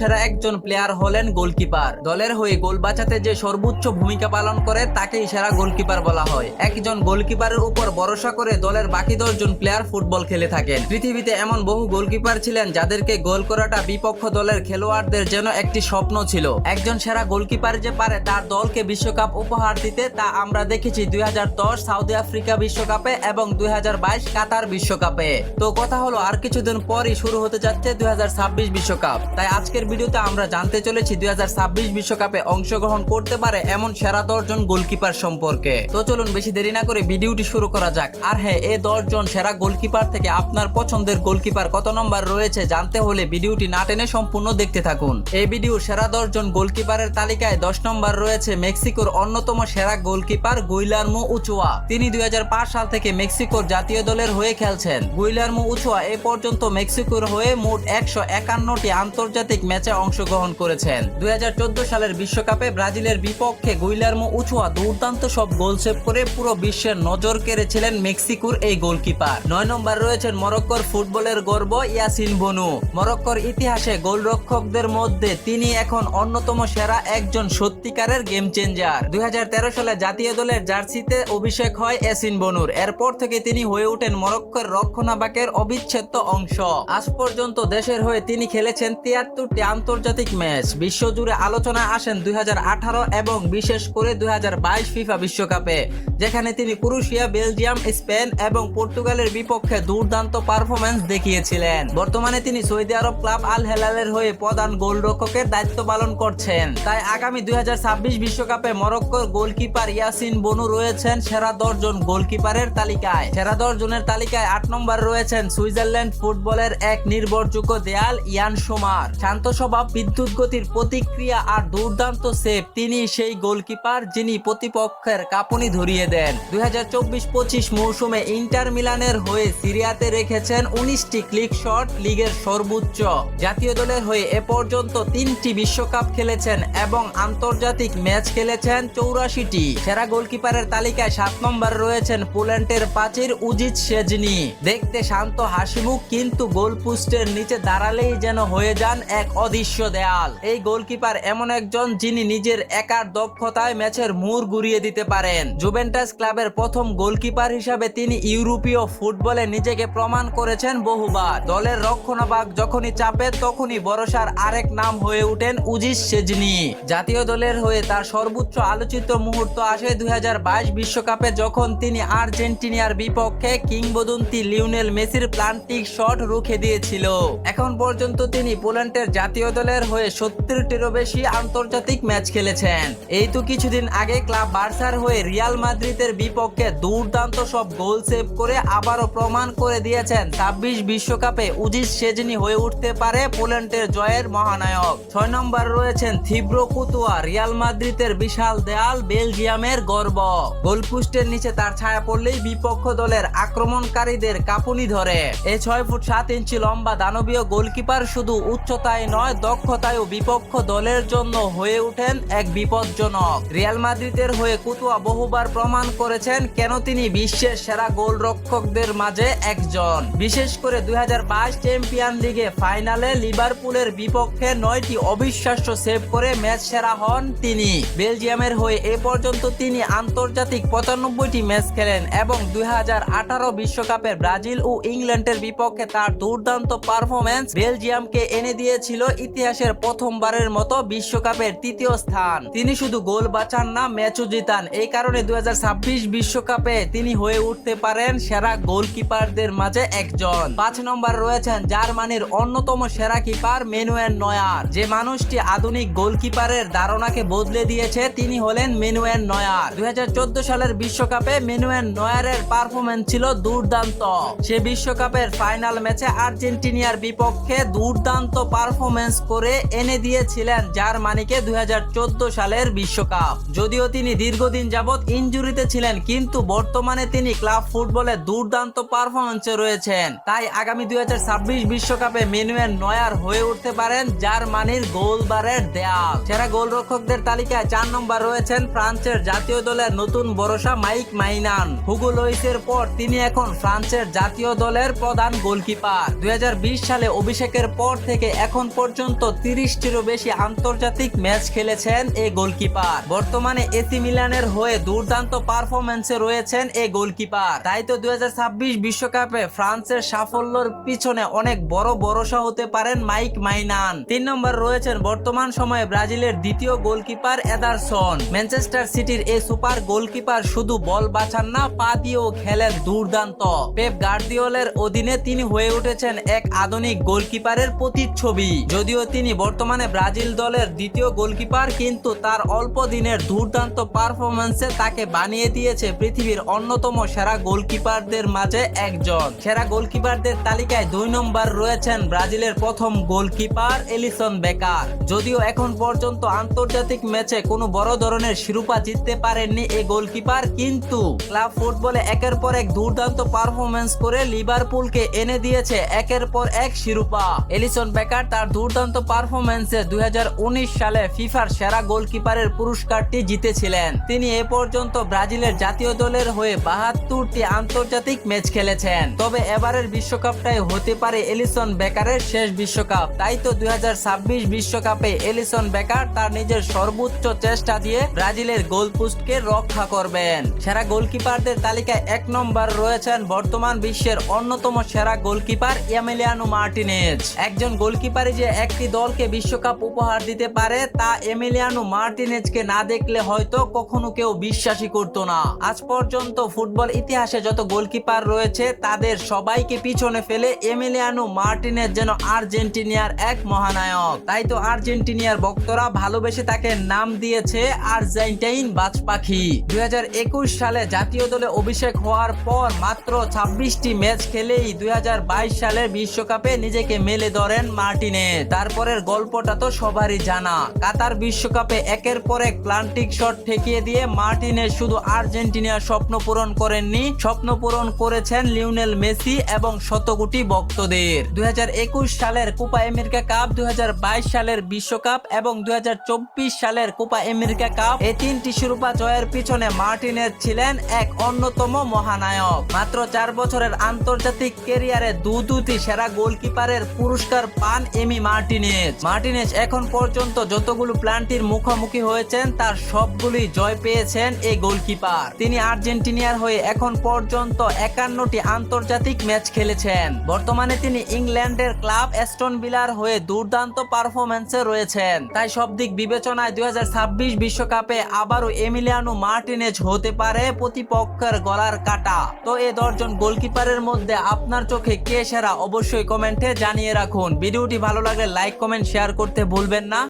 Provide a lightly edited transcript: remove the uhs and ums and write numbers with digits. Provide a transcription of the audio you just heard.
সেরা একজন প্লেয়ার হলেন গোলকিপার। দলের হয়ে গোল বাঁচাতে যে সর্বোচ্চ ভূমিকা পালন করে তাকেই সেরা গোলকিপার বলা হয়। একজন গোলকিপারের উপর ভরসা করে দলের বাকি 10 জন প্লেয়ার ফুটবল খেলে থাকেন। পৃথিবীতে এমন বহু গোলকিপার ছিলেন যাদেরকে গোল করাটা বিপক্ষ দলের খেলোয়াড়দের যেন একটি স্বপ্ন ছিল। একজন সেরা গোলকিপার যে পারে তার দলকে বিশ্বকাপ উপহার দিতে তা আমরা দেখেছি 2010 সাউথ আফ্রিকা বিশ্বকাপে এবং 2022 কাতার বিশ্বকাপে। তো কথা হলো আর কিছুদিন পরই শুরু হতে যাচ্ছে 2026 বিশ্বকাপ। তাই আজকের ভিডিওতে আমরা জানতে চলেছি 2026 বিশ্বকাপে অংশগ্রহণ করতে পারে এমন সেরা 10 জন গোলকিপার সম্পর্কে। তো চলুন বেশি দেরি না করে ভিডিওটি শুরু করা যাক। আর হ্যাঁ, এই 10 জন সেরা গোলকিপার থেকে আপনার পছন্দের গোলকিপার কত নম্বর রয়েছে জানতে হলে ভিডিওটি না টেনে সম্পূর্ণ দেখতে থাকুন। এই ভিডিও সেরা 10 জন গোলকিপারের তালিকায় 10 নম্বর রয়েছে মেক্সিকোর অন্যতম সেরা গোলকিপার গুইলার্মো উচোয়া। তিনি 2005 সাল থেকে মেক্সিকোর জাতীয় দলের হয়ে খেলছেন। গুইলার্মো উচোয়া এ পর্যন্ত মেক্সিকোর হয়ে মোট 151টি আন্তর্জাতিক ম্যাচে অংশগ্রহণ করেছেন। 2014 সালের বিশ্বকাপে ব্রাজিলের বিপক্ষে গুইলার্মো উচোয়া দুর্দান্ত সব গোল সেভ করে পুরো বিশ্বের নজর কেড়েছিলেন মেক্সিকোর এই গোলকিপার। 9 নম্বর রয়েছেন মরক্কোর ফুটবলের গর্ব ইয়াসিন বনু। মরক্কোর ইতিহাসে গোলরক্ষকদের মধ্যে তিনি এখন অন্যতম সেরা একজন সত্যিকারের গেম চেঞ্জার। 2013 সালে জাতীয় দলের জার্সিতে অভিষেক হয় ইয়াসিন বনুর। এরপর থেকে তিনি হয়ে ওঠেন মরক্কোর রক্ষণাবেক্ষের অবিচ্ছেদ্য অংশ। আজ পর্যন্ত দেশের হয়ে তিনি খেলেছেন 73টি আন্তর্জাতিক ম্যাচ। বিশ্বজুড়ে আলোচনায় আসেন 2018 এবং বিশেষ করে 2022 ফিফা বিশ্বকাপে, যেখানে তিনি ক্রোয়েশিয়া, বেলজিয়াম, স্পেন এবং পর্তুগালের বিপক্ষে দুর্দান্ত পারফরম্যান্স দেখিয়েছিলেন। বর্তমানে তিনি সৌদি আরব ক্লাব আল হেলালের হয়ে প্রধান গোলরক্ষকের দায়িত্ব পালন করছেন। তাই আগামী 2026 বিশ্বকাপে মরক্কোর গোলকিপার ইয়াসিন বনু রয়েছেন সেরা 10 জন গোলকিপারের তালিকায়। সেরা 10 জনের তালিকায় 8 নম্বর রয়েছেন সুইজারল্যান্ড ফুটবলের এক নির্ভরযোগ্য দেয়াল ইয়ান সোমার। শান্ত স্বভাব, বিদ্যুৎ গতির প্রতিক্রিয়া আর দুর্দান্ত সেভ, তিনি সেই গোলকিপার যিনি প্রতিপক্ষের কাঁপুনি ধরিয়ে দেন। 2024-25 মৌসুমে ইন্টার মিলানের হয়ে সিরিয়াতে রেখেছেন 19টি ক্লিক শট, লিগের সর্বোচ্চ। জাতীয় দলের হয়ে এ পর্যন্ত 3টি বিশ্বকাপ খেলেছেন এবং আন্তর্জাতিক ম্যাচ খেলেছেন 84টি। সেরা গোলকিপারের তালিকায় 7 নম্বর রয়েছেন পোল্যান্ডের প্রাচীর উজিচ শেজনি। দেখতে শান্ত হাসিমুখ, কিন্তু গোল পোস্টের নিচে দাঁড়ালেই যেন হয়ে যান এক অদৃশ্য দেয়াল। এই গোলকিপার এমন একজন যিনি নিজের একার দক্ষতায় ম্যাচের মোড় ঘুরিয়ে দিতে পারেন। জুভেন্টাস ক্লাবের প্রথম গোলকিপার হিসাবে তিনি ইউরোপীয় ফুটবলে নিজেকে প্রমাণ করেছেন বহুবার। দলের রক্ষণভাগ যখনই চাপে তখনই ভরসার আরেক নাম হয়ে ওঠেন উজিচ শেজনি। জাতীয় দলের হয়ে তার সর্বোচ্চ আলোচিত মুহূর্ত আসে 2022 বিশ্বকাপে, যখন তিনি আর্জেন্টিনার বিপক্ষে কিংবদন্তি লিওনেল মেসির প্লান্টিক শট রুখে দিয়েছিল। এখন পর্যন্ত তিনি পোল্যান্ডের জাতীয় দলের হয়ে 70টিরও বেশি আন্তর্জাতিক ম্যাচ খেলেছেন। এই তো কিছুদিন আগে ক্লাব বার্সার হয়ে রিয়াল মাদ্রিদের বিপক্ষে দুর্দান্ত সব গোল সেভ করে আবারও প্রমাণ করে দিয়েছেন 26 বিশ্বকাপে উজিচ শেজনি হয়ে উঠতে পারে পোল্যান্ডের জয়ের মহানায়ক। 6 নম্বর রয়েছেন থিব্রো কুতুয়া। রিয়াল মাদ্রিদের বিশাল দেয়াল, বেলজিয়ামের গর্ব। গোলপোস্টের নিচে তার ছায়া পড়লেই বিপক্ষ দলের আক্রমণকারীদের কাঁপুনি ধরে। এই 6 ফুট 7 ইঞ্চি লম্বা দানবীয় গোলকিপার শুধু উচ্চতায় নয়, দক্ষতায়ও বিপক্ষ দলের জন্য হয়ে ওঠেন এক বিপজ্জনক। রিয়াল মাদ্রিদের হয়ে কুতুয়া বহুবার প্রমাণ করেছেন কেন তিনি বিশ্বের সেরা গোলরক্ষকদের মাঝে একজন। বিশেষ করে 2022 চ্যাম্পিয়ন লিগে ফাইনালে লিভারপুলের বিপক্ষে 9টি অবিশ্বাস্য সেভ করে ম্যাচ সেরা হন তিনি। বেলজিয়ামের হয়ে এ পর্যন্ত তিনি আন্তর্জাতিক 95টি ম্যাচ খেলেন এবং 2018 বিশ্বকাপে ব্রাজিল ও ইংল্যান্ডের বিপক্ষে তার দুর্দান্ত পারফরম্যান্স বেলজিয়ামকে এনে দিয়েছিল ইতিহাসের প্রথমবারের মতো বিশ্বকাপের 3য় স্থান। তিনি শুধু গোল বাঁচান না, ম্যাচও জিতান। এই কারণে 2026 বিশ্বকাপে তিনি হয়ে উঠতে পারেন সেরা গোলকিপারদের মাঝে একজন। 5 নম্বর রয়েছেন জার্মানির অন্যতম সেরা কিপার ম্যানুয়েল নয়ার। যে মানুষটি আধুনিক গোলকিপারের ধারণাকে বদলে দিয়েছে তিনি হলেন ম্যানুয়েল নয়ার। 2014 সালের বিশ্বকাপে ম্যানুয়েল নয়ারের পারফরম্যান্স ছিল দুর্দান্ত। সে বিশ্বকাপের ফাইনাল ম্যাচে আর্জেন্টিনার বিপক্ষে দুর্দান্ত পারফরম্যান্স করে এনে দিয়েছিলেন জার্মানিকে 2014 সালের বিশ্বকাপ। যদিও তিনি দীর্ঘদিন যাবৎ ইনজুরিতে ছিলেন, কিন্তু বর্তমানে তিনি ক্লাব ফুটবলে দুর্দান্ত পারফরম্যান্সে রয়েছেন। তাই আগামী 2026 বিশ্বকাপে ম্যানুয়েল নয়ার হয়ে উঠতে পারেন জার্মানির গোলবারের দেয়াল। সেরা গোলরক্ষকদের তালিকায় 4 নম্বর রয়েছেন ফ্রান্সের জাতীয় দলের নতুন ভরসা মাইক মাইনান। হুগো লরিসের পর তিনি এখন ফ্রান্সের জাতীয় দলের প্রধান গোলকিপার। 2020 সালে অভিষেকের পর থেকে এখন পর্যন্ত পর্যন্ত 30টিরও বেশি আন্তর্জাতিক ম্যাচ খেলেছেন এই গোলকিপার। বর্তমানে এসি মিলানের হয়ে দুর্দান্ত পারফরম্যান্সে রয়েছেন এই গোলকিপার। তাই তো 2026 বিশ্বকাপে ফ্রান্সের সাফল্যের পিছনে অনেক বড় ভরসা হতে পারেন মাইক মাইনান। 3 নম্বর রয়েছেন বর্তমান সময়ে ব্রাজিলের দ্বিতীয় গোলকিপার এদারসন। ম্যানচেস্টার সিটির এই সুপার গোলকিপার শুধু বল বাঁচান না, পা দিয়েও খেলেন দুর্দান্ত। পেপ গার্দিওলার অধীনে তিনি হয়ে উঠেছেন এক আধুনিক গোলকিপারের প্রতিচ্ছবি। যদিও তিনি বর্তমানে ব্রাজিল দলের দ্বিতীয় গোলকিপার, কিন্তু তার অল্প দিনের দুর্দান্ত পারফরম্যান্সে তাকে বানিয়ে দিয়েছে পৃথিবীর অন্যতম সেরা গোলকিপারদের মাঝে একজন। সেরা গোলকিপারদের তালিকায় 2 নম্বর রয়েছেন ব্রাজিলের প্রথম গোলকিপার এলিসন বেকার। যদিও এখন পর্যন্ত আন্তর্জাতিক ম্যাচে কোনো বড় ধরনের শিরোপা জিততে পারেননি এই গোলকিপার, কিন্তু ক্লাব ফুটবলে একের পর এক দুর্দান্ত পারফরম্যান্স করে লিভারপুলকে এনে দিয়েছে একের পর এক শিরোপা। এলিসন বেকার তার দুর্দান্ত পারফরম্যান্সে 2019 সালে ফিফার সেরা গোলকিপারের পুরস্কারটি জিতেছিলেন। তিনি এ পর্যন্ত ব্রাজিলের জাতীয় দলের হয়ে 72টি আন্তর্জাতিক ম্যাচ খেলেছেন। তবে এবারের বিশ্বকাপটাই হতে পারে এলিসন বেকারের শেষ বিশ্বকাপ। তাই তো 2026 বিশ্বকাপে এলিসন বেকার তার নিজের সর্বোচ্চ চেষ্টা দিয়ে ব্রাজিলের গোলপোস্টকে রক্ষা করবেন। সেরা গোলকিপারদের তালিকায় 1 নম্বর রয়েছেন বর্তমান বিশ্বের অন্যতম সেরা গোলকিপার এমিলিয়ানো মার্টিনেজ। একজন গোলকিপারই যে একটি দলকে বিশ্বকাপ উপহার দিতে পারে তা এমিলিয়ানো মার্টিনেজকে না দেখলে হয়তো কখনো কেউ বিশ্বাসই করতো না। আজ পর্যন্ত ফুটবল ইতিহাসে যত গোলকিপার রয়েছে তাদের সবাইকে পিছনে ফেলে এমিলিয়ানো মার্টিনেজ যেন আর্জেন্টিনিয়ার এক মহানায়ক। তাই তো আর্জেন্টিনিয়ার ভক্তরা ভালোবেসে তাকে নাম দিয়েছে আর্জেন্টাইন বাজ পাখি। 2021 সালে জাতীয় দলে অভিষেক হওয়ার পর মাত্র 26টি ম্যাচ খেলেই 2022 সালের বিশ্বকাপে নিজেকে মেলে ধরেন মার্টিনেজ। তারপরের গল্পটা তো সবারই জানা। কাতার বিশ্বকাপে একের পর এক প্লান্টিক শট ঠেকিয়ে দিয়ে মার্টিনেজ শুধু আর্জেন্টিনার স্বপ্ন পূরণ করেননি, স্বপ্ন পূরণ করেছেন লিওনেল মেসি এবং শত কোটি ভক্তদের। 2021 সালের কোপা আমেরিকা কাপ, 2022 সালের বিশ্বকাপ এবং 2024 সালের কোপা আমেরিকা কাপ, এই 3টি শিরোপা জয়ের পিছনে মার্টিনেজ ছিলেন এক অন্যতম মহানায়ক। মাত্র 4 বছরের আন্তর্জাতিক ক্যারিয়ারে দুটি সেরা গোলকিপারের পুরস্কার পান এমি মার্টিনেজ। মার্টিনেজ এখন পর্যন্ত যতগুলো প্লান্টির মুখোমুখি হয়েছেন তার সবগুলি জয় পেয়েছেন এই গোলকিপার। তিনি আর্জেন্টিনার হয়ে এখন পর্যন্ত 51টি আন্তর্জাতিক ম্যাচ খেলেছেন। বর্তমানে তিনি ইংল্যান্ডের ক্লাব অ্যাস্টন ভিলার হয়ে দুর্দান্ত পারফরম্যান্সে রয়েছেন। তাই সব দিক বিবেচনায় 2026 বিশ্বকাপে আবারও এমিলিয়ানো মার্টিনেজ হতে পারে প্রতিপক্ষের গলার কাটা। তো এই 10 জন গোলকিপারের মধ্যে আপনার চোখে কে সেরা অবশ্যই কমেন্টে জানিয়ে রাখুন। ভিডিওটি ভালো লাগলে লাইক, কমেন্ট, শেয়ার করতে ভুলবেন না।